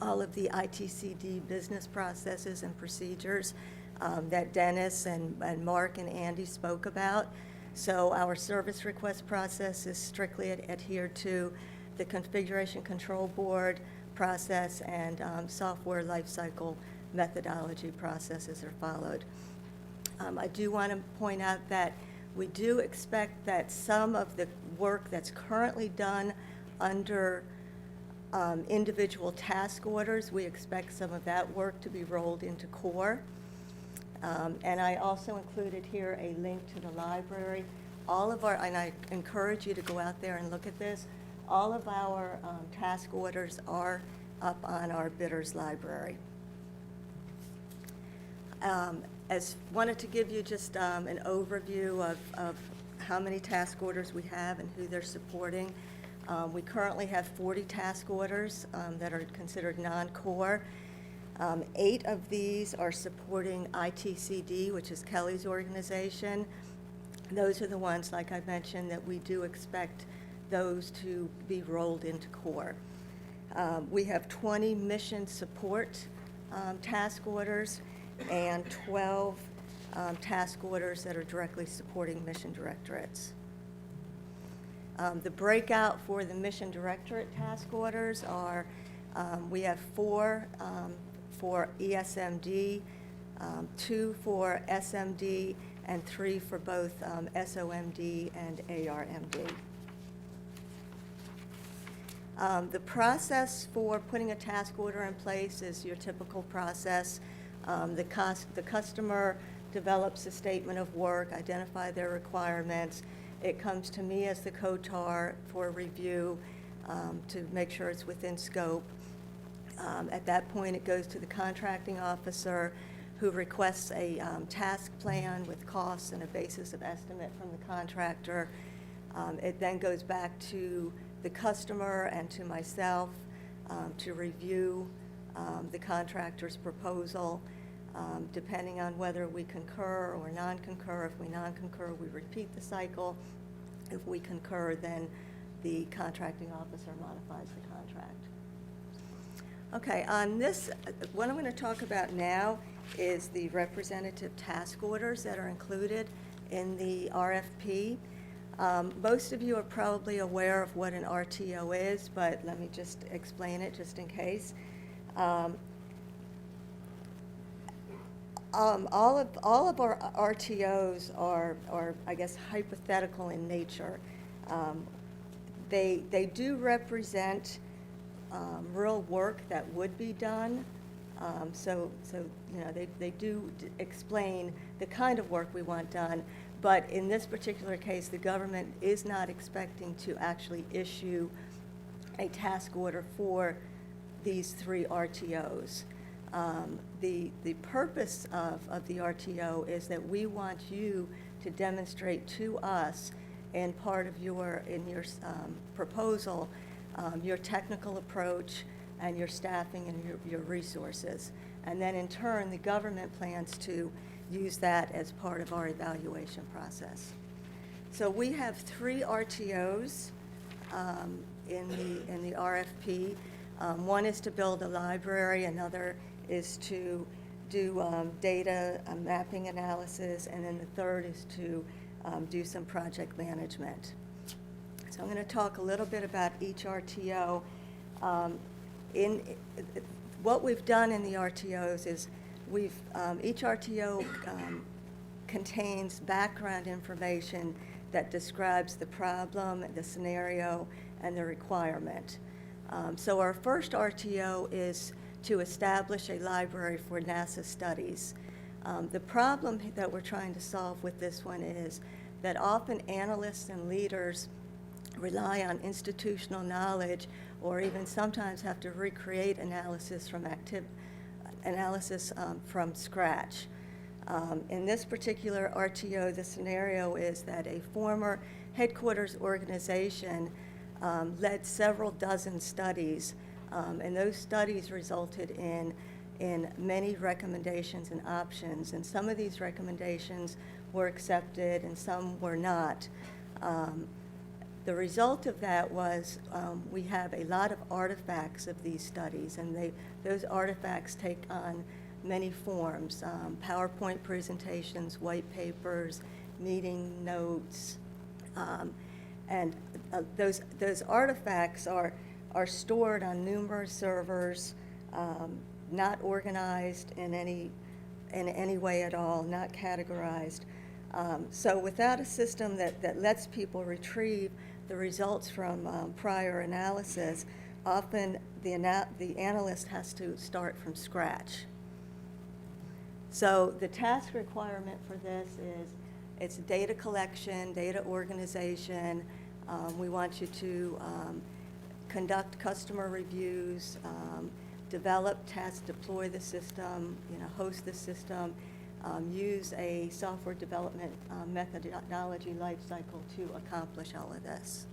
[SPEAKER 4] all of the ITCD business processes and procedures that Dennis and Mark and Andy spoke about. So our service request process is strictly adhered to. The configuration control board process and software lifecycle methodology processes are followed. I do want to point out that we do expect that some of the work that's currently done under individual task orders, we expect some of that work to be rolled into core. And I also included here a link to the library. And I encourage you to go out there and look at this. All of our task orders are up on our bidders library. Wanted to give you just an overview of how many task orders we have and who they're supporting. We currently have 40 task orders that are considered non-core. 8 of these are supporting ITCD, which is Kelly's organization. Those are the ones, like I mentioned, that we do expect those to be rolled into core. We have 20 mission support task orders and 12 task orders that are directly supporting mission directorates. The breakout for the mission directorate task orders are, we have 4 for ESMD, 2 for SMD, and 3 for both SOMD and ARMD. The process for putting a task order in place is your typical process. The customer develops a statement of work, identify their requirements. It comes to me as the COTAR for review to make sure it's within scope. At that point, it goes to the contracting officer, who requests a task plan with costs and a basis of estimate from the contractor. It then goes back to the customer and to myself to review the contractor's proposal. Depending on whether we concur or non-concur. If we non-concur, we repeat the cycle. If we concur, then the contracting officer modifies the contract. Okay, on this, what I'm going to talk about now is the representative task orders that are included in the RFP. Most of you are probably aware of what an RTO is, but let me just explain it just in case. All of our RTOs are, I guess, hypothetical in nature. They do represent real work that would be done. So you know, they do explain the kind of work we want done. But in this particular case, the government is not expecting to actually issue a task order for these 3 RTOs. The purpose of the RTO is that we want you to demonstrate to us in part of your proposal your technical approach and your staffing and your resources. And then in turn, the government plans to use that as part of our evaluation process. So we have 3 RTOs in the RFP. One is to build a library, another is to do data mapping analysis, and then the third is to do some project management. So I'm going to talk a little bit about each RTO. What we've done in the RTOs is each RTO contains background information that describes the problem, the scenario, and the requirement. So our first RTO is to establish a library for NASA studies. The problem that we're trying to solve with this one is that often analysts and leaders rely on institutional knowledge, or even sometimes have to recreate analysis from scratch. In this particular RTO, the scenario is that a former headquarters organization led several dozen studies, and those studies resulted in many recommendations and options, and some of these recommendations were accepted and some were not. The result of that was we have a lot of artifacts of these studies, and those artifacts take on many forms: PowerPoint presentations, white papers, meeting notes, and those artifacts are stored on numerous servers, not organized in any way at all, not categorized. So without a system that lets people retrieve the results from prior analysis, often the analyst has to start from scratch. So the task requirement for this is it's data collection, data organization. We want you to conduct customer reviews, develop, test, deploy the system, host the system, use a software development methodology lifecycle to accomplish all of this.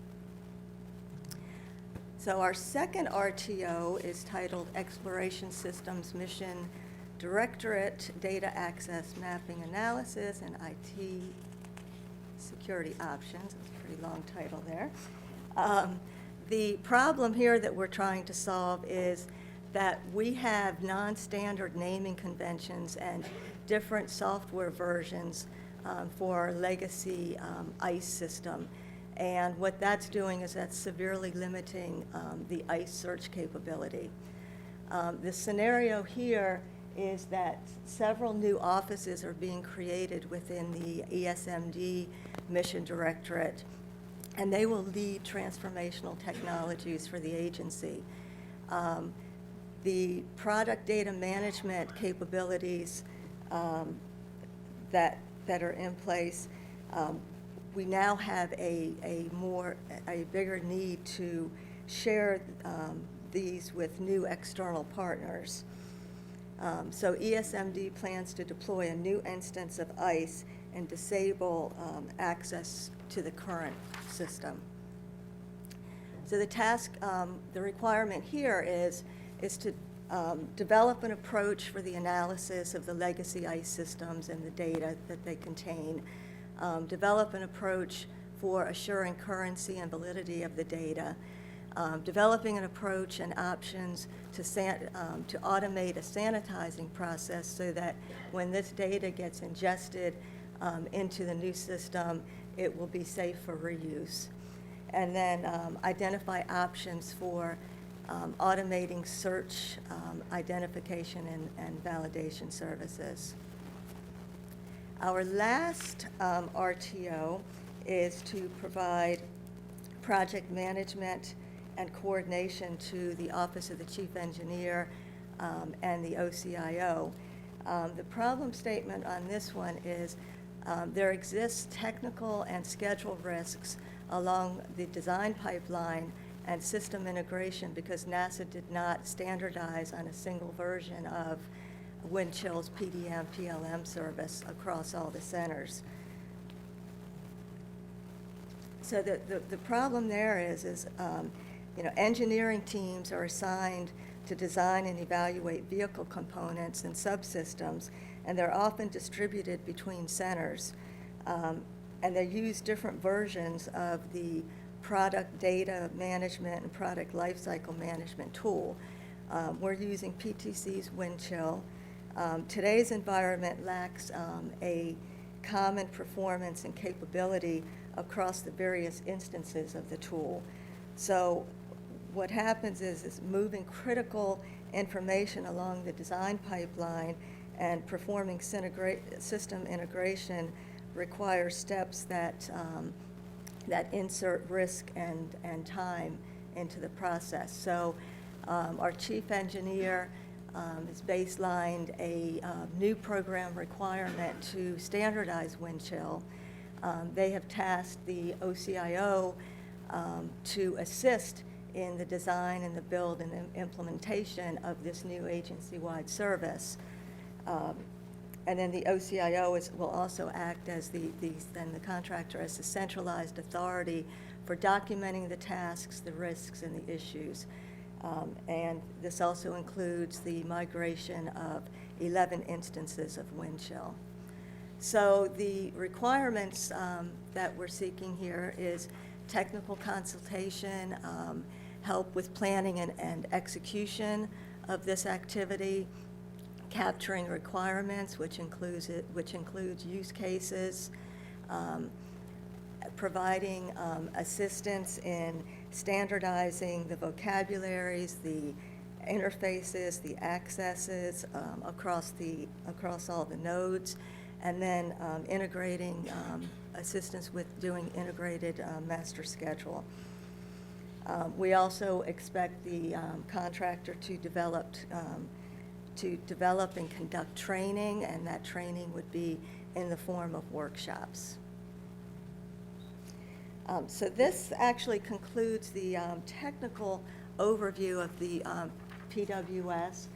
[SPEAKER 4] So our second RTO is titled Exploration Systems Mission Directorate Data Access Mapping Analysis and IT Security Options. That's a pretty long title there. The problem here that we're trying to solve is that we have non-standard naming conventions and different software versions for our legacy ICE system. And what that's doing is that's severely limiting the ICE search capability. The scenario here is that several new offices are being created within the ESMD Mission Directorate, and they will lead transformational technologies for the agency. The product data management capabilities that are in place, we now have a bigger need to share these with new external partners. So ESMD plans to deploy a new instance of ICE and disable access to the current system. So the task, the requirement here is to develop an approach for the analysis of the legacy ICE systems and the data that they contain, develop an approach for assuring currency and validity of the data, developing an approach and options to automate a sanitizing process so that when this data gets ingested into the new system, it will be safe for reuse. And then identify options for automating search, identification, and validation services. Our last RTO is to provide project management and coordination to the Office of the Chief Engineer and the OCIO. The problem statement on this one is there exists technical and schedule risks along the design pipeline and system integration because NASA did not standardize on a single version of Windchill's PDM PLM service across all the centers. So the problem there is engineering teams are assigned to design and evaluate vehicle components and subsystems, and they're often distributed between centers. And they use different versions of the product data management and product lifecycle management tool. We're using PTC's Windchill. Today's environment lacks a common performance and capability across the various instances of the tool. So what happens is moving critical information along the design pipeline and performing system integration requires steps that insert risk and time into the process. So our chief engineer has baselined a new program requirement to standardize Windchill. They have tasked the OCIO to assist in the design and the build and the implementation of this new agency-wide service. And then the OCIO will also act as the contractor as the centralized authority for documenting the tasks, the risks, and the issues. And this also includes the migration of 11 instances of Windchill. So the requirements that we're seeking here is technical consultation, help with planning and execution of this activity, capturing requirements, which includes use cases, providing assistance in standardizing the vocabularies, the interfaces, the accesses across all the nodes, and then integrating assistance with doing integrated master schedule. We also expect the contractor to develop and conduct training, and that training would be in the form of workshops. So this actually concludes the technical overview of the PWS.